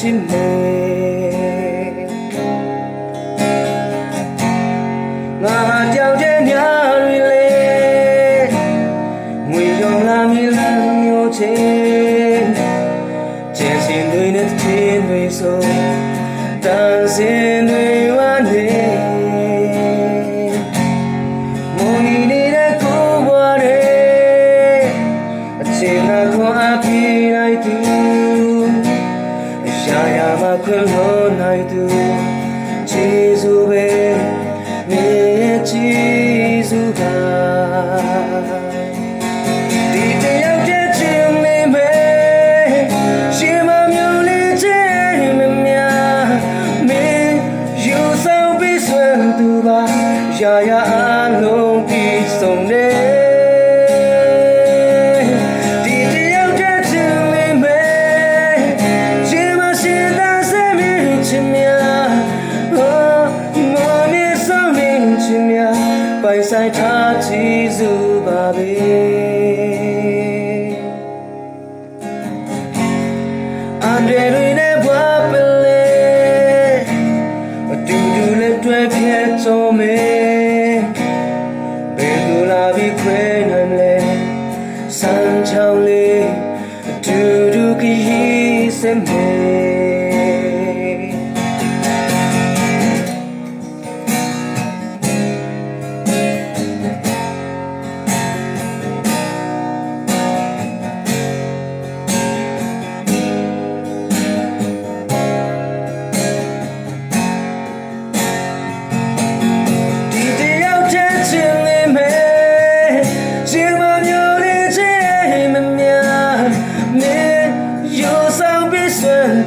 နေငါကြောက်တဲ့ညတွေလေငွေရောင်လာမီလမ်းမျိုးချင်းကျန်စင်တွေနဲ့ချင်းတွေဆိုတန်စင်တွေဝါနေမုန်နေတဲ့ကိုယ်ဘဝတွေအချိန်ကခွန်အားပြေးလိုက်သူရာရာမခွင့်လို့နိုင်သူကျေးဇူးပဲမြေကျေးဇူးပါဒီတယောက်တည်းချင်းလေးပဲရှင်မမျိုးလေးချင်းမများမင်းယူဆောင်ပြီးဆွမ်းသူပါရာရာအလုံးပြီးဆုံးနေပိုင်ဆိုင်ထားကြည့်စုပါပဲအန်ဒရတွေနဲ့ဘွားပလဲအတူတူနဲ့တွေ့ဖြစ်ကြုံမယ်ဘယ်လိုလာပြီးခွဲနိုင်လဲစမ်းချောင်းလေးအတူတူခရီးစမယ်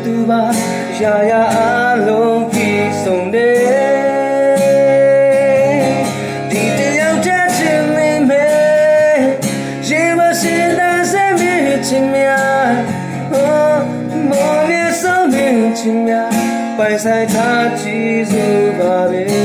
သူပါရာရာအလုံးပြီးဆုံးတယ်ဒီတယောက်တည်းချင်းမင်းမဲရေမရှိတဲ့ဆမ်းမြေချင်းများမောင်နဲ့ဆုံးမြေချင်းများပိုင်ဆိုင်ထားကြည့်စုပါပဲ